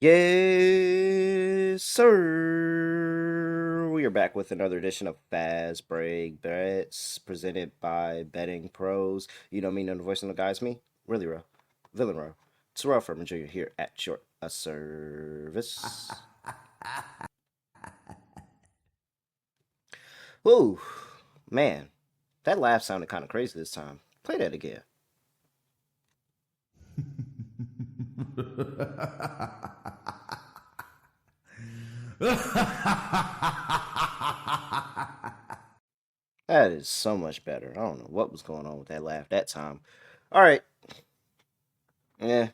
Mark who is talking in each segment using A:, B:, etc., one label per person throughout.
A: Yes, sir. We are back with another edition of Fast Break Bets presented by Betting Pros. You know me, know the voice on the guys, me, really row, villain row. Terrell from Jr. here at your service. Whoa, man, that laugh sounded kind of crazy this time. Play that again. That is so much better. I don't know what was going on with that laugh that time. All right, yeah,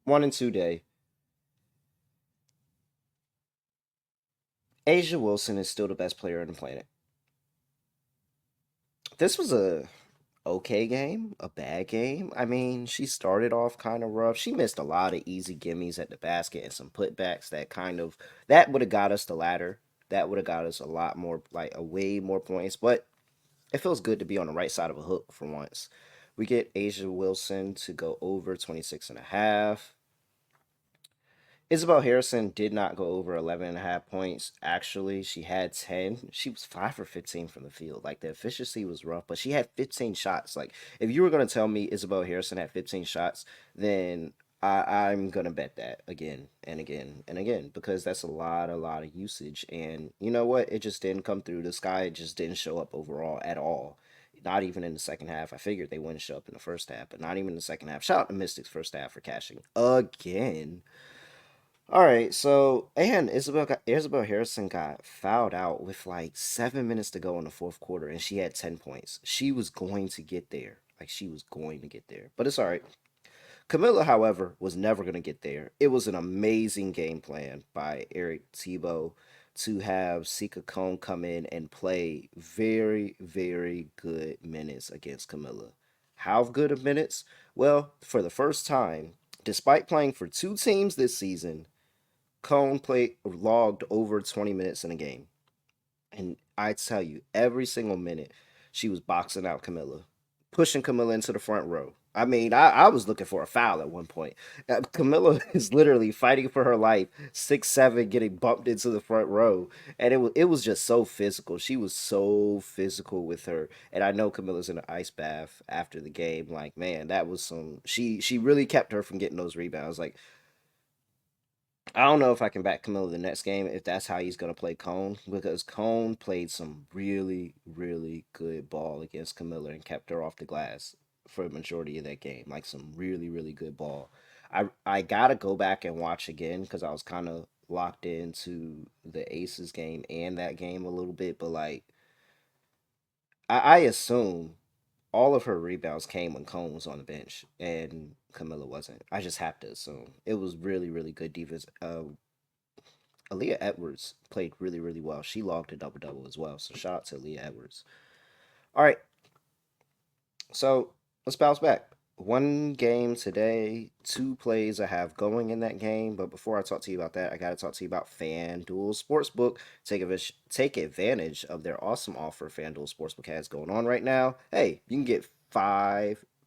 A: 1 and 2 day. Asia Wilson is still the best player on the planet. This was a okay game, a bad game. I mean, she started off kind of rough. She missed a lot of easy gimmies at the basket and some putbacks that would have got us the ladder. That would have got us a lot more, like a way more points. But it feels good to be on the right side of a hook for once. We get Asia Wilson to go over 26 and a half. Isabel Harrison did not go over 11 and a half points. Actually, she had 10. She was 5 for 15 from the field. Like, the efficiency was rough, but she had 15 shots. Like, if you were going to tell me Isabel Harrison had 15 shots, then I'm going to bet that again and again and again because that's a lot of usage. And you know what? It just didn't come through. This guy just didn't show up overall at all. Not even in the second half. I figured they wouldn't show up in the first half, but not even in the second half. Shout out to Mystics first half for cashing again. All right, so and Isabel Harrison got fouled out with like 7 minutes to go in the fourth quarter, and she had 10 points. She was going to get there, like she was going to get there, but it's all right. Camilla, however, was never going to get there. It was an amazing game plan by Eric Tebow to have Sika Cone come in and play very, very good minutes against Camilla. How good of minutes? Well, for the first time, despite playing for two teams this season, Cone played logged over 20 minutes in a game. And I tell you, every single minute she was boxing out Camilla, pushing Camilla into the front row. I mean, I was looking for a foul at one point. Camilla is literally fighting for her life, 6'7", getting bumped into the front row, and it was just so physical. She was so physical with her, and I know Camilla's in an ice bath after the game. Like, man, that was some. She really kept her from getting those rebounds. Like, I don't know if I can back Camilla the next game if that's how he's gonna play Cone because Cone played some really really good ball against Camilla and kept her off the glass for the majority of that game. Like some really really good ball. I gotta go back and watch again because I was kind of locked into the Aces game and that game a little bit, but like I assume all of her rebounds came when Cone was on the bench and Camilla wasn't. I just have to assume it was really really good defense. Aaliyah Edwards played really, really well. She logged a double double as well. So shout out to Aaliyah Edwards. All right, so let's bounce back. One game today, two plays I have going in that game. But before I talk to you about that, I got to talk to you about FanDuel Sportsbook. Take advantage of their awesome offer FanDuel Sportsbook has going on right now. Hey, you can get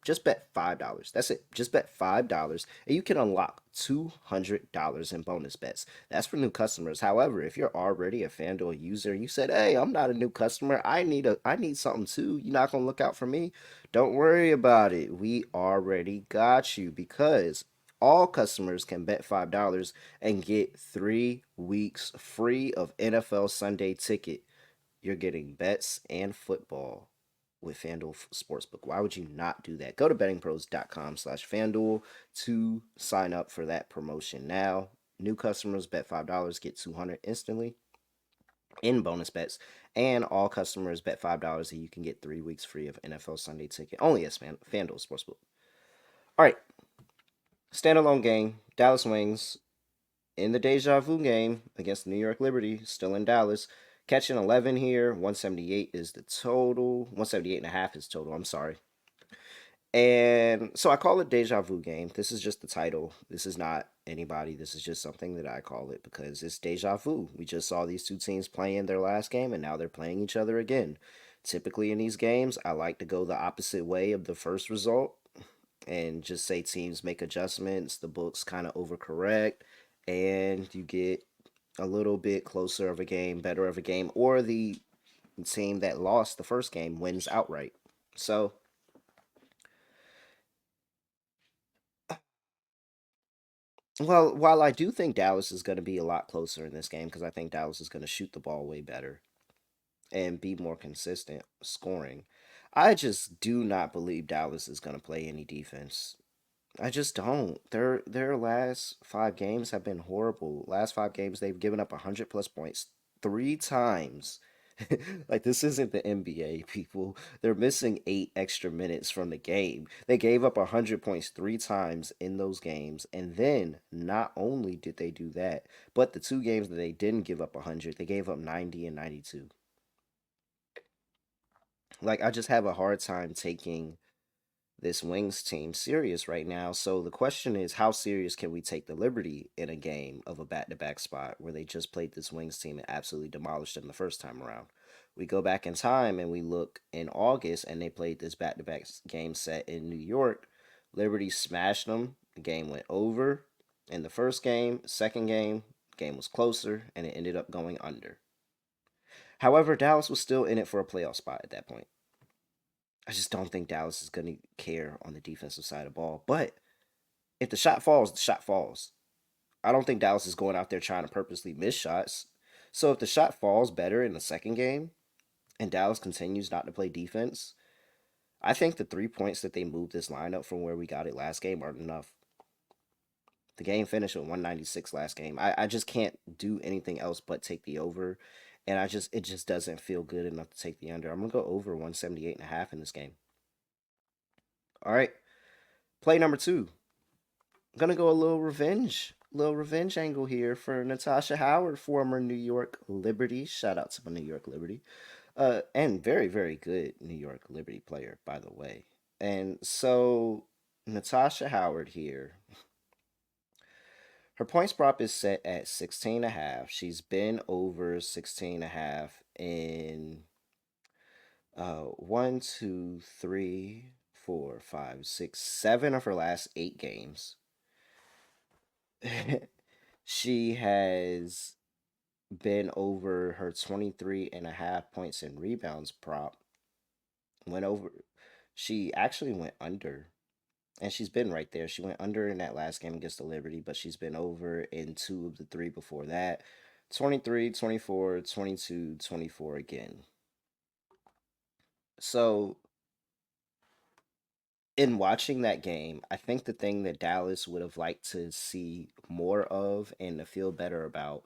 A: just bet $5. That's it. Just bet $5 and you can unlock $200 in bonus bets. That's for new customers. However, if you're already a FanDuel user, you said, "Hey, I'm not a new customer. I need something too. You're not going to look out for me." Don't worry about it. We already got you because all customers can bet $5 and get 3 weeks free of NFL Sunday Ticket. You're getting bets and football with FanDuel Sportsbook. Why would you not do that? Go to bettingpros.com/FanDuel to sign up for that promotion now. New customers bet $5, get 200 instantly in bonus bets, and all customers bet $5 and you can get 3 weeks free of NFL Sunday Ticket. Only at FanDuel Sportsbook. All right, standalone game. Dallas Wings in the deja vu game against New York Liberty, still in Dallas. Catching 11 here. 178 is the total. 178 and a half is total. I'm sorry. And so I call it deja vu game. This is just the title. This is not anybody. This is just something that I call it because it's deja vu. We just saw these two teams playing their last game and now they're playing each other again. Typically in these games, I like to go the opposite way of the first result and just say teams make adjustments, the books kind of overcorrect, and you get a little bit closer of a game, better of a game, or the team that lost the first game wins outright. So, well, while I do think Dallas is going to be a lot closer in this game because I think Dallas is going to shoot the ball way better and be more consistent scoring, I just do not believe Dallas is going to play any defense. I just don't. Their last 5 games have been horrible. Last 5 games they've given up 100 plus points 3 times. Like this isn't the NBA, people. They're missing 8 extra minutes from the game. They gave up 100 points 3 times in those games, and then not only did they do that, but the 2 games that they didn't give up 100, they gave up 90 and 92. Like I just have a hard time taking this Wings team serious right now. So the question is, how serious can we take the Liberty in a game of a back-to-back spot where they just played this Wings team and absolutely demolished them the first time around? We go back in time and we look in August and they played this back-to-back game set in New York. Liberty smashed them. The game went over in the first game. Second game, game was closer and it ended up going under. However, Dallas was still in it for a playoff spot at that point. I just don't think Dallas is going to care on the defensive side of the ball. But if the shot falls, the shot falls. I don't think Dallas is going out there trying to purposely miss shots. So if the shot falls better in the second game and Dallas continues not to play defense, I think the 3 points that they moved this lineup from where we got it last game are enough. The game finished with 196 last game. I just can't do anything else but take the over. And it just doesn't feel good enough to take the under. I'm gonna go over 178.5 in this game. All right. Play number two. I'm gonna go a little revenge angle here for Natasha Howard, former New York Liberty. Shout out to my New York Liberty, and very very good New York Liberty player, by the way. And so Natasha Howard here, her points prop is set at 16 and a half. She's been over 16 and a half in one, two, three, four, five, six, 7 of her last 8 games. She has been over her 23 and a half points and rebounds prop. Went over. She actually went under. And she's been right there. She went under in that last game against the Liberty, but she's been over in 2 of the 3 before that. 23, 24, 22, 24 again. So, in watching that game, I think the thing that Dallas would have liked to see more of and to feel better about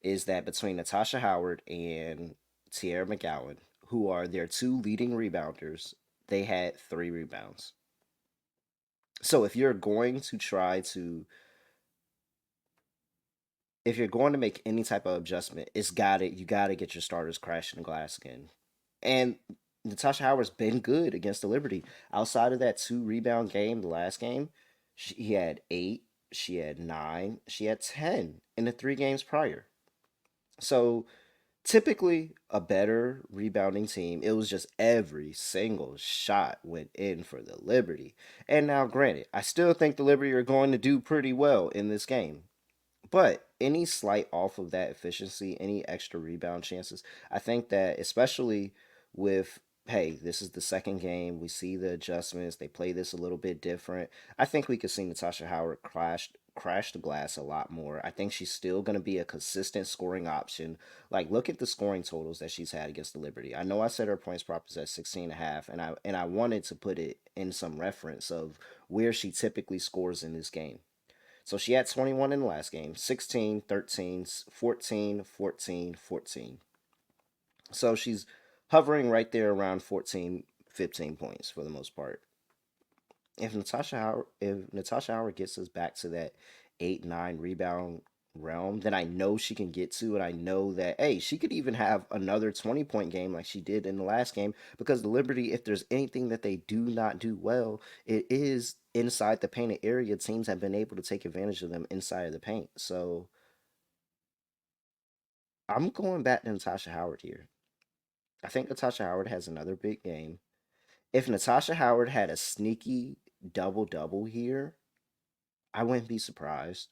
A: is that between Natasha Howard and Tierra McGowan, who are their 2 leading rebounders, they had 3 rebounds. So if you're going to make any type of adjustment, you gotta get your starters crashing the glass again. And Natasha Howard's been good against the Liberty. Outside of that 2 rebound game, the last game, she had 8, she had 9, she had 10 in the 3 games prior. So typically a better rebounding team. It was just every single shot went in for the Liberty. And now, granted, I still think the Liberty are going to do pretty well in this game. But any slight off of that efficiency, any extra rebound chances, I think that especially with hey, this is the second game, we see the adjustments, they play this a little bit different. I think we could see Natasha Howard crash the glass a lot more. I think she's still going to be a consistent scoring option. Like look at the scoring totals that she's had against the Liberty. I know I said her points prop is at 16 and a half, and I wanted to put it in some reference of where she typically scores in this game. So she had 21 in the last game, 16, 13, 14, 14, 14. So she's hovering right there around 14, 15 points for the most part. If Natasha Howard gets us back to that 8, 9 rebound realm, then I know she can get to, and I know that hey, she could even have another 20-point game like she did in the last game, because the Liberty, if there's anything that they do not do well, it is inside the painted area. Teams have been able to take advantage of them inside of the paint. So I'm going back to Natasha Howard here. I think Natasha Howard has another big game. If Natasha Howard had a sneaky double double here, I wouldn't be surprised.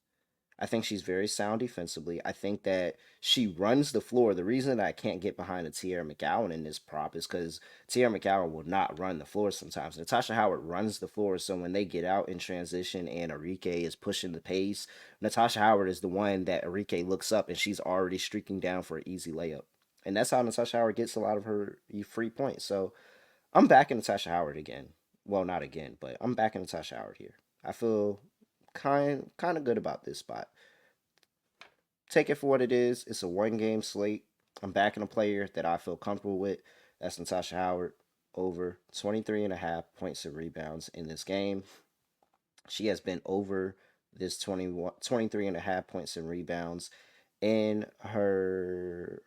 A: I think she's very sound defensively. I think that she runs the floor. The reason that I can't get behind the Tierra McGowan in this prop is because Tierra McGowan will not run the floor sometimes. Natasha Howard runs the floor, so when they get out in transition and Enrique is pushing the pace, Natasha Howard is the one that Enrique looks up and she's already streaking down for an easy layup. And that's how Natasha Howard gets a lot of her free points. So I'm backing Natasha Howard again. Well, not again, but I'm backing Natasha Howard here. I feel kind of good about this spot. Take it for what it is. It's a one game slate. I'm backing a player that I feel comfortable with. That's Natasha Howard over 23.5 points and rebounds in this game. She has been over this 23.5 points and rebounds in her,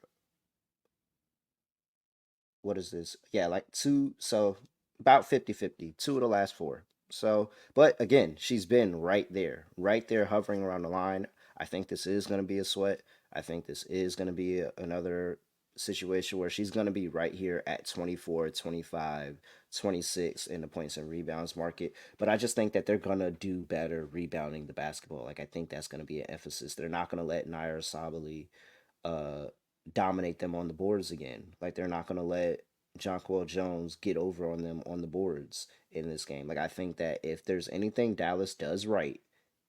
A: what is this? Yeah, like two, so about 50-50, two of the last four. So, but again, she's been right there hovering around the line. I think this is going to be a sweat. I think this is going to be another situation where she's going to be right here at 24, 25, 26 in the points and rebounds market. But I just think that they're going to do better rebounding the basketball. Like, I think that's going to be an emphasis. They're not going to let Naira Sabali uh, dominate them on the boards again. Like they're not gonna let Jonquel Jones get over on them on the boards in this game. Like I think that if there's anything Dallas does right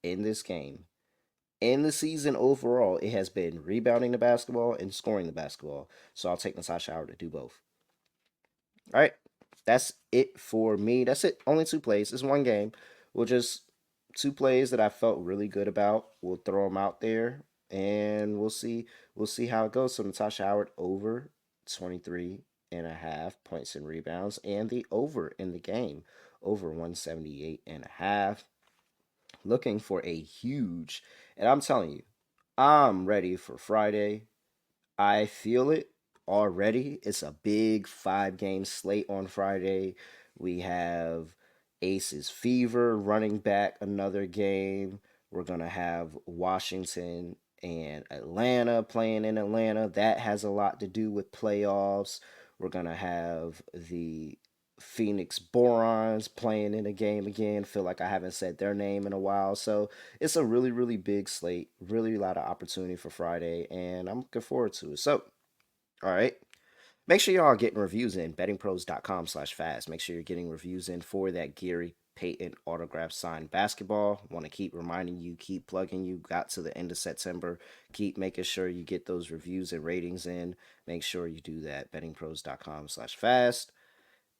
A: in this game, in the season overall, it has been rebounding the basketball and scoring the basketball. So I'll take Natasha Howard to do both. All right, that's it for me. That's it. Only two plays. It's one game. We'll just two plays that I felt really good about. We'll throw them out there and we'll see. We'll see how it goes. So Natasha Howard over 23.5 points and rebounds, and the over in the game over 178.5. Looking for a huge, and I'm telling you, I'm ready for Friday. I feel it already. It's a big 5 game slate on Friday. We have Aces Fever running back another game. We're going to have Washington and Atlanta playing in Atlanta. That has a lot to do with playoffs. We're going to have the Phoenix Borons playing in a game again. Feel like I haven't said their name in a while. So it's a really, really big slate. Really a lot of opportunity for Friday, and I'm looking forward to it. So, all right. Make sure y'all are getting reviews in bettingpros.com/fast. Make sure you're getting reviews in for that Gary Payton autograph signed basketball. Want to keep reminding you, keep plugging you. Got to the end of September. Keep making sure you get those reviews and ratings in. Make sure you do that. bettingpros.com/fast.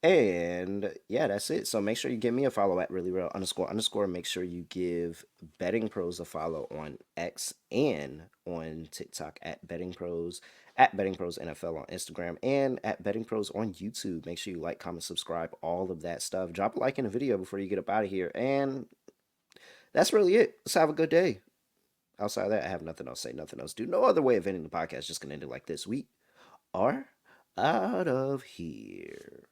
A: And yeah, that's it. So make sure you give me a follow at really real underscore underscore. Make sure you give Betting Pros a follow on X and on TikTok at Betting Pros, at Betting Pros NFL on Instagram, and at Betting Pros on YouTube. Make sure you like, comment, subscribe, all of that stuff. Drop a like in the video before you get up out of here. And that's really it. Let's have a good day. Outside of that, I have nothing else to say, nothing else to do. No other way of ending the podcast. Just gonna end it like this. We are out of here.